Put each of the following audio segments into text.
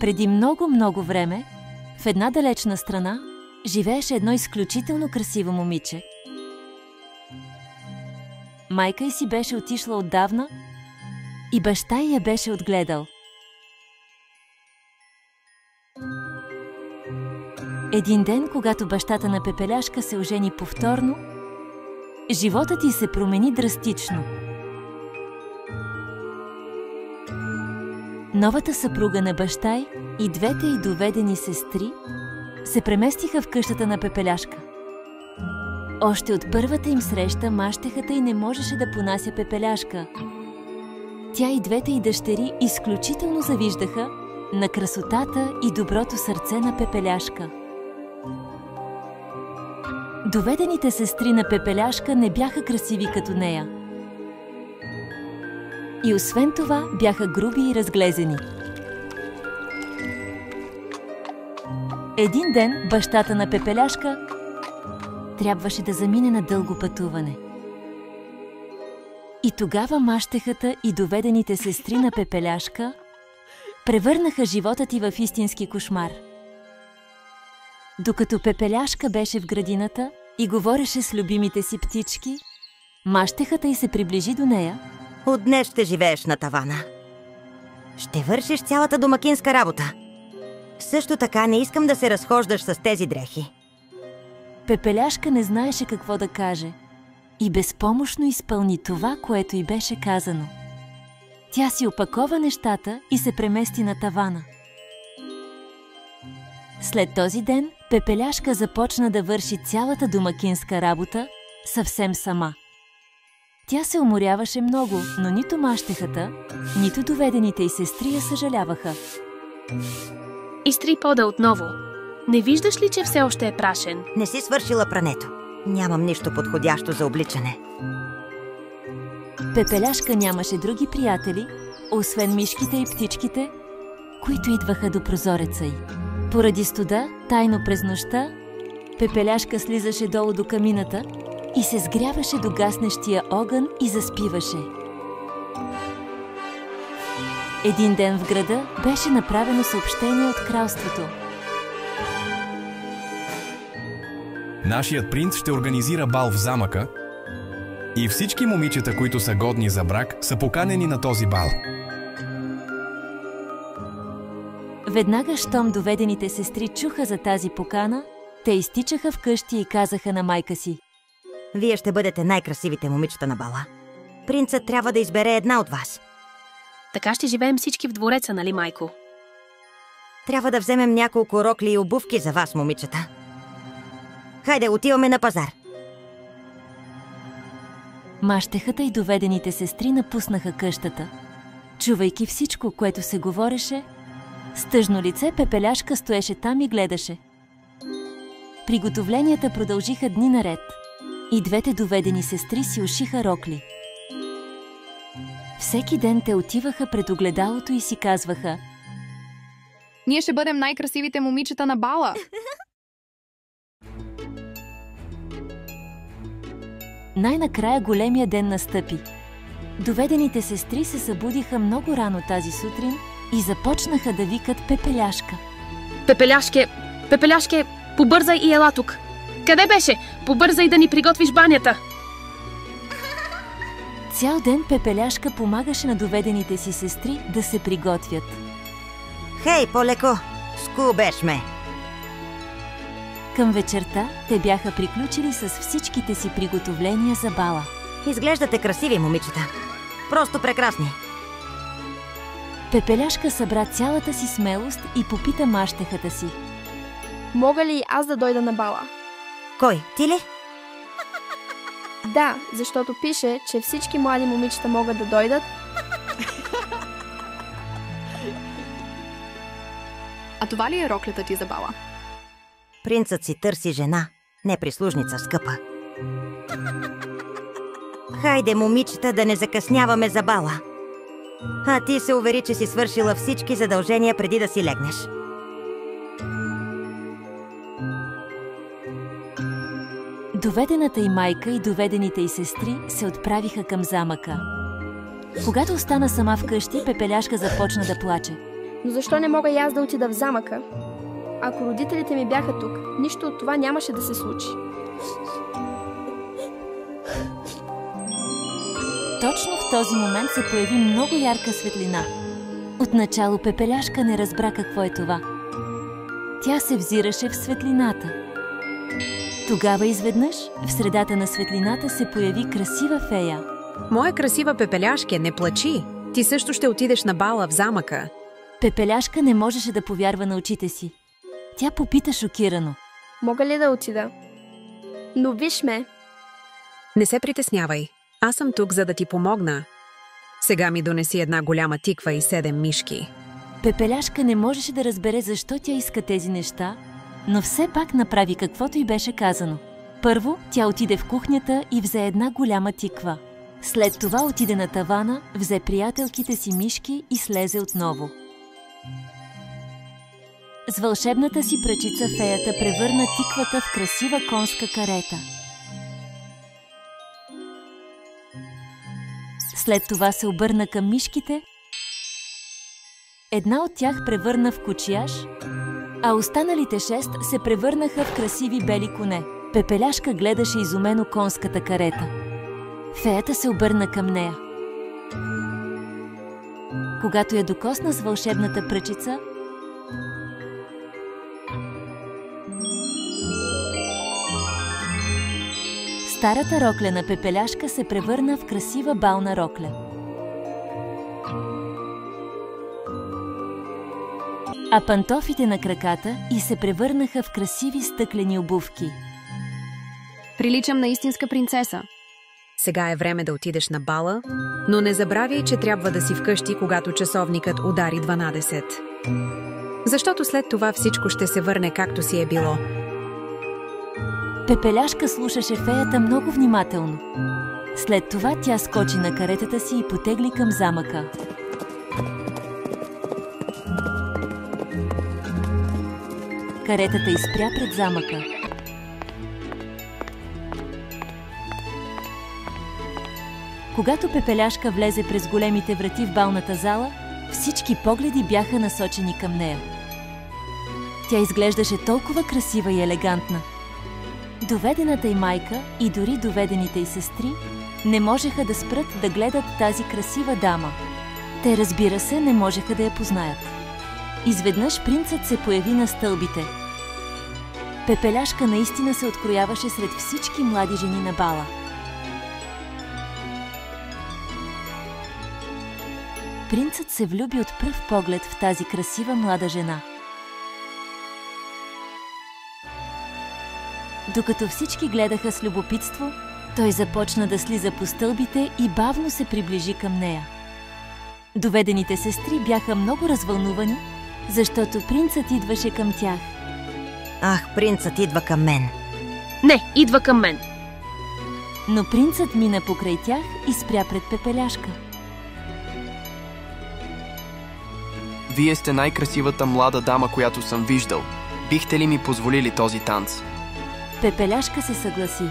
Преди много време, в една далечна страна, живееше едно изключително красиво момиче. Майка й си беше отишла отдавна и баща й я беше отгледал. Един ден, когато бащата на Пепеляшка се ожени повторно, животът й се промени драстично. Новата съпруга на баща й и двете й доведени сестри се преместиха в къщата на Пепеляшка. Още от първата им среща мащехата й не можеше да понася Пепеляшка. Тя и двете й дъщери изключително завиждаха на красотата и доброто сърце на Пепеляшка. Доведените сестри на Пепеляшка не бяха красиви като нея. И освен това бяха груби и разглезени. Един ден бащата на Пепеляшка трябваше да замине на дълго пътуване. И тогава мащехата и доведените сестри на Пепеляшка превърнаха живота ти в истински кошмар. Докато Пепеляшка беше в градината и говореше с любимите си птички, мащехата й се приближи до нея. От днес ще живееш на тавана. Ще вършиш цялата домакинска работа. Също така не искам да се разхождаш с тези дрехи. Пепеляшка не знаеше какво да каже и безпомощно изпълни това, което й беше казано. Тя си опакова нещата и се премести на тавана. След този ден Пепеляшка започна да върши цялата домакинска работа съвсем сама. Тя се уморяваше много, но нито мащехата, нито доведените й сестри я съжаляваха. Изтри пода отново. Не виждаш ли, че все още е прашен? Не си свършила прането. Нямам нищо подходящо за обличане. Пепеляшка нямаше други приятели, освен мишките и птичките, които идваха до прозореца й. Поради студа, тайно през нощта, Пепеляшка слизаше долу до камината и се сгряваше до гаснещия огън и заспиваше. Един ден в града беше направено съобщение от кралството. Нашият принц ще организира бал в замъка и всички момичета, които са годни за брак, са поканени на този бал. Веднага, щом доведените сестри чуха за тази покана, те изтичаха вкъщи и казаха на майка си: Вие ще бъдете най-красивите момичета на бала. Принцът трябва да избере една от вас. Така ще живеем всички в двореца, нали, майко? Трябва да вземем няколко рокли и обувки за вас, момичета. Хайде, отиваме на пазар. Мащехата и доведените сестри напуснаха къщата. Чувайки всичко, което се говореше, с тъжно лице Пепеляшка стоеше там и гледаше. Приготовленията продължиха дни наред и двете доведени сестри си ушиха рокли. Всеки ден те отиваха пред огледалото и си казваха: Ние ще бъдем най-красивите момичета на бала. Най-накрая големия ден настъпи. Доведените сестри се събудиха много рано тази сутрин и започнаха да викат Пепеляшка. Пепеляшке, побързай и ела тук. Къде беше? Побързай да ни приготвиш банята. Цял ден Пепеляшка помагаше на доведените си сестри да се приготвят. Хей, по-леко! Скубеш ме! Към вечерта те бяха приключили с всичките си приготовления за бала. Изглеждате красиви, момичета. Просто прекрасни. Пепеляшка събра цялата си смелост и попита мащехата си: Мога ли аз да дойда на бала? Кой? Ти ли? Да, защото пише, че всички млади момичета могат да дойдат. А това ли е роклята ти за бала? Принцът си търси жена, не прислужница скъпа. Хайде, момичета, да не закъсняваме за бала. А ти се увери, че си свършила всички задължения преди да си легнеш. Доведената й майка и доведените й сестри се отправиха към замъка. Когато остана сама вкъщи, Пепеляшка започна да плаче. Но защо не мога и аз да отида в замъка? Ако родителите ми бяха тук, нищо от това нямаше да се случи. Точно в този момент се появи много ярка светлина. Отначало Пепеляшка не разбра какво е това. Тя се взираше в светлината. Тогава изведнъж в средата на светлината се появи красива фея. Моя красива Пепеляшке, не плачи! Ти също ще отидеш на бала в замъка. Пепеляшка не можеше да повярва на очите си. Тя попита шокирано. Мога ли да отида? Но виж ме! Не се притеснявай. Аз съм тук, за да ти помогна. Сега ми донеси една голяма тиква и 7 мишки. Пепеляшка не можеше да разбере защо тя иска тези неща, но все пак направи каквото й беше казано. Първо, тя отиде в кухнята и взе една голяма тиква. След това отиде на тавана, взе приятелките си мишки и слезе отново. С вълшебната си пръчица феята превърна тиквата в красива конска карета. След това се обърна към мишките. Една от тях превърна в кучияш, а останалите 6 се превърнаха в красиви бели коне. Пепеляшка гледаше изумено конската карета. Феята се обърна към нея. Когато я докосна с вълшебната пръчица, старата рокля на Пепеляшка се превърна в красива бална рокля. А пантофите на краката й се превърнаха в красиви стъклени обувки. Приличам на истинска принцеса. Сега е време да отидеш на бала, но не забравяй, че трябва да си вкъщи, когато часовникът удари 12. Защото след това всичко ще се върне както си е било. Пепеляшка слушаше феята много внимателно. След това тя скочи на каретата си и потегли към замъка. Каретата изпря пред замъка. Когато Пепеляшка влезе през големите врати в балната зала, всички погледи бяха насочени към нея. Тя изглеждаше толкова красива и елегантна. Доведената й майка и дори доведените й сестри не можеха да спрат да гледат тази красива дама. Те, разбира се, не можеха да я познаят. Изведнъж принцът се появи на стълбите. Пепеляшка наистина се открояваше сред всички млади жени на бала. Принцът се влюби от пръв поглед в тази красива млада жена. Докато всички гледаха с любопитство, той започна да слиза по стълбите и бавно се приближи към нея. Доведените сестри бяха много развълнувани, защото принцът идваше към тях. Ах, принцът идва към мен. Не, идва към мен. Но принцът мина покрай тях и спря пред Пепеляшка. Вие сте най-красивата млада дама, която съм виждал. Бихте ли ми позволили този танц? Пепеляшка се съгласи.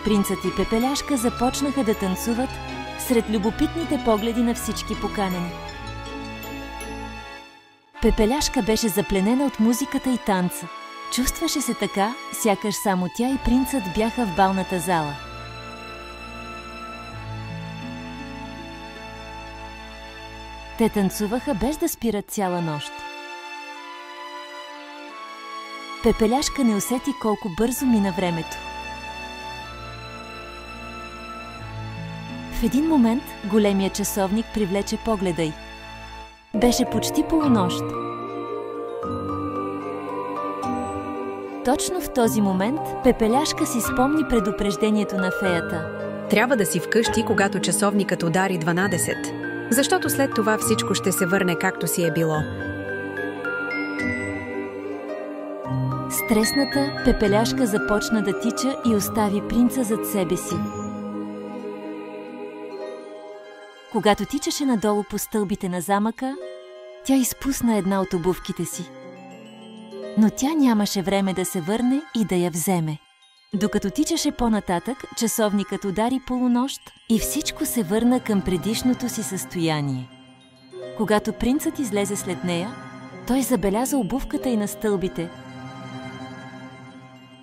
Принцът и Пепеляшка започнаха да танцуват сред любопитните погледи на всички поканени. Пепеляшка беше запленена от музиката и танца. Чувстваше се така, сякаш само тя и принцът бяха в балната зала. Те танцуваха без да спират цяла нощ. Пепеляшка не усети колко бързо мина времето. В един момент големия часовник привлече погледа й. Беше почти полунощ. Точно в този момент Пепеляшка си спомни предупреждението на феята. Трябва да си вкъщи, когато часовникът удари 12, защото след това всичко ще се върне както си е било. Стресната, Пепеляшка започна да тича и остави принца зад себе си. Когато тичаше надолу по стълбите на замъка, тя изпусна една от обувките си. Но тя нямаше време да се върне и да я вземе. Докато тичаше по-нататък, часовникът удари полунощ и всичко се върна към предишното си състояние. Когато принцът излезе след нея, той забеляза обувката й на стълбите.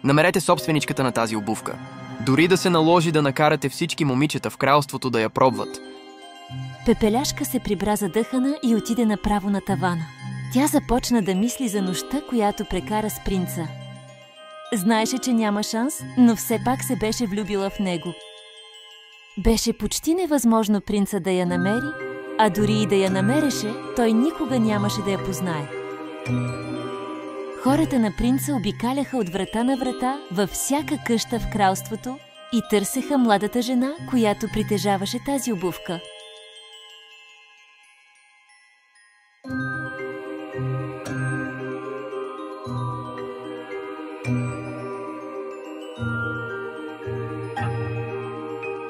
Намерете собственичката на тази обувка. Дори да се наложи да накарате всички момичета в кралството да я пробват. Пепеляшка се прибра задъхана и отиде направо на тавана. Тя започна да мисли за нощта, която прекара с принца. Знаеше, че няма шанс, но все пак се беше влюбила в него. Беше почти невъзможно принца да я намери, а дори и да я намереше, той никога нямаше да я познае. Хората на принца обикаляха от врата на врата във всяка къща в кралството и търсеха младата жена, която притежаваше тази обувка.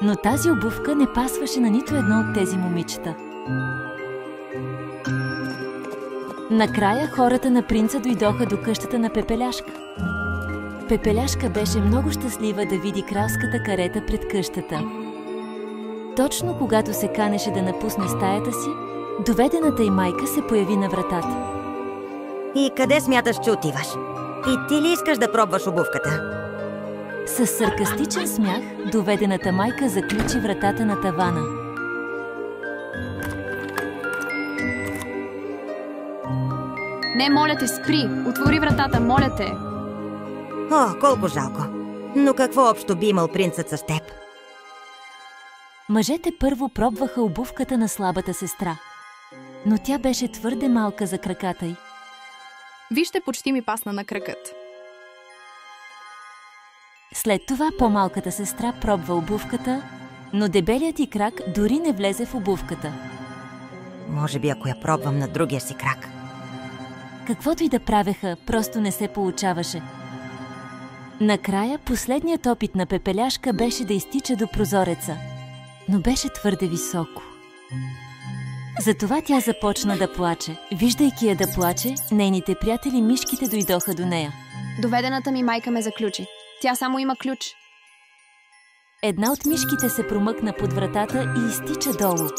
Но тази обувка не пасваше на нито едно от тези момичета. Накрая хората на принца дойдоха до къщата на Пепеляшка. Пепеляшка беше много щастлива да види кралската карета пред къщата. Точно когато се канеше да напусне стаята си, доведената й майка се появи на вратата. И къде смяташ, че отиваш? И ти ли искаш да пробваш обувката? С саркастичен смях, доведената майка заключи вратата на тавана. Не, моля те, спри! Отвори вратата, моля те! О, колко жалко! Но какво общо би имал принцът с теб? Мъжете първо пробваха обувката на слабата сестра, но тя беше твърде малка за краката й. Вижте, почти ми пасна на кракът. След това по-малката сестра пробва обувката, но дебелият й крак дори не влезе в обувката. Може би ако я пробвам на другия си крак. Каквото и да правеха, просто не се получаваше. Накрая последният опит на Пепеляшка беше да изтича до прозореца, но беше твърде високо. Затова тя започна да плаче. Виждайки я да плаче, нейните приятели мишките дойдоха до нея. Доведената ми майка ме заключи. Тя само има ключ. Една от мишките се промъкна под вратата и изтича долу.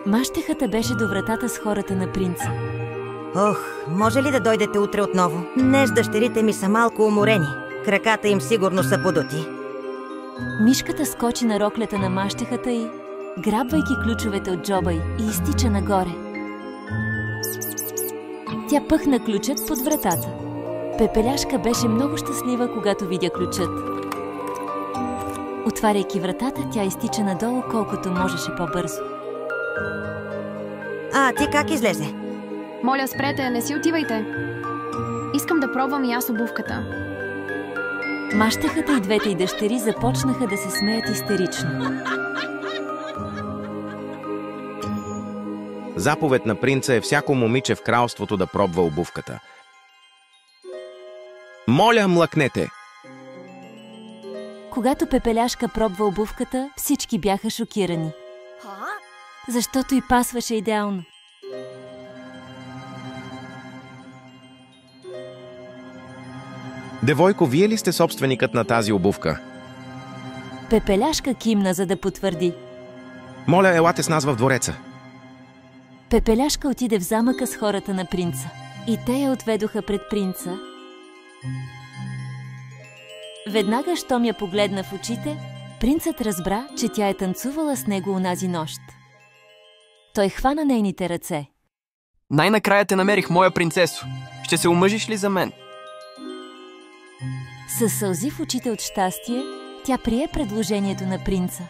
Мащехата беше до вратата с хората на принца. Ох, може ли да дойдете утре отново? Днес дъщерите ми са малко уморени. Краката им сигурно са подути. Мишката скочи на роклята на мащехата й, грабвайки ключовете от джоба й, и изтича нагоре. Тя пъхна ключът под вратата. Пепеляшка беше много щастлива, когато видя ключът. Отваряйки вратата, тя изтича надолу колкото можеше по-бързо. А, ти как излезе? Моля, спрете, не си отивайте. Искам да пробвам и аз обувката. Мащехата и двете й дъщери започнаха да се смеят истерично. Заповед на принца е всяко момиче в кралството да пробва обувката. Моля, млъкнете! Когато Пепеляшка пробва обувката, всички бяха шокирани. Защото й пасваше идеално. Девойко, вие ли сте собственикът на тази обувка? Пепеляшка кимна, за да потвърди. Моля, елате с нас в двореца. Пепеляшка отиде в замъка с хората на принца. И те я отведоха пред принца. Веднага, щом я погледна в очите, принцът разбра, че тя е танцувала с него онази нощ. Той хвана нейните ръце. Най-накрая те намерих, моя принцесо. Ще се омъжиш ли за мен? Със сълзи в очите от щастие, тя прие предложението на принца.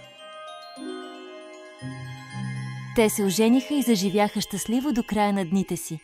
Те се ожениха и заживяха щастливо до края на дните си.